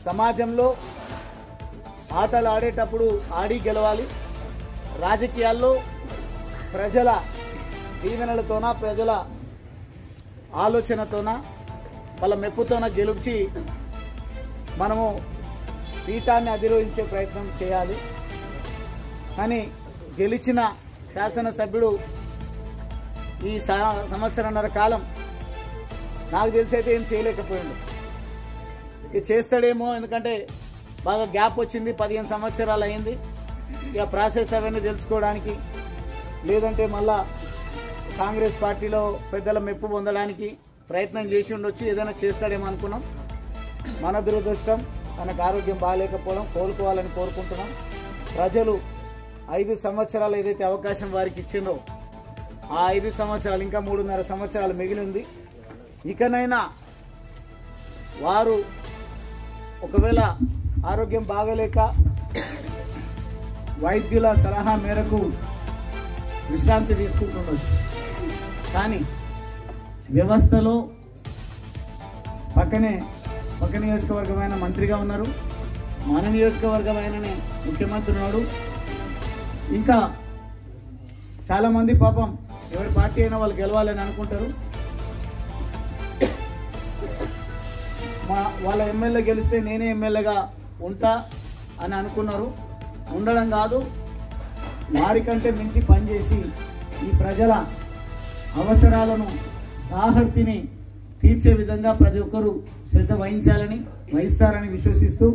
సమాజంలో ఆటలు ఆడేటప్పుడు ఆడి గెలవాలి. రాజకీయాల్లో ప్రజల దీవెనలతోన, ప్రజల ఆలోచనతోన, వాళ్ళ మెప్పుతోన గెలిచి మనము పీఠాన్ని అధిరోహించే ప్రయత్నం చేయాలి. కానీ గెలిచిన శాసనసభ్యుడు ఈ సంవత్సరంన్నర కాలం నాకు తెలిసైతే ఏం చేయలేకపోయాడు. ఇక చేస్తాడేమో, ఎందుకంటే బాగా గ్యాప్ వచ్చింది, 15 సంవత్సరాలు అయింది. ఇక ప్రాసెస్ అవన్నీ తెలుసుకోవడానికి, లేదంటే మళ్ళా కాంగ్రెస్ పార్టీలో పెద్దల మెప్పు పొందడానికి ప్రయత్నం చేసి ఉండొచ్చు, ఏదైనా చేస్తాడేమో అనుకున్నాం. మన దురదృష్టం, తనకు ఆరోగ్యం బాగాలేకపోవడం, కోలుకోవాలని కోరుకుంటున్నాం. ప్రజలు 5 సంవత్సరాలు ఏదైతే అవకాశం వారికి ఇచ్చిందో, ఆ 5 సంవత్సరాలు ఇంకా 3.5 సంవత్సరాలు మిగిలి ఉంది. ఇకనైనా వారు ఒకవేళ ఆరోగ్యం బాగలేక వైద్యుల సలహా మేరకు విశ్రాంతి తీసుకుంటుండొచ్చు. కానీ వ్యవస్థలో పక్క నియోజకవర్గమైన మంత్రిగా ఉన్నారు, మన నియోజకవర్గమైననే ముఖ్యమంత్రి ఉన్నాడు. ఇంకా చాలామంది పాపం ఎవరి పార్టీ అయినా వాళ్ళు గెలవాలని అనుకుంటారు. వాళ్ళ ఎమ్మెల్యే గెలిస్తే నేనే ఎమ్మెల్యేగా ఉంటా అని అనుకున్నారు. ఉండడం కాదు, వారికంటే మించి పనిచేసి ఈ ప్రజల అవసరాలను, ఆహర్తిని తీర్చే విధంగా ప్రతి ఒక్కరూ శ్రద్ధ వహించాలని, వహిస్తారని విశ్వసిస్తూ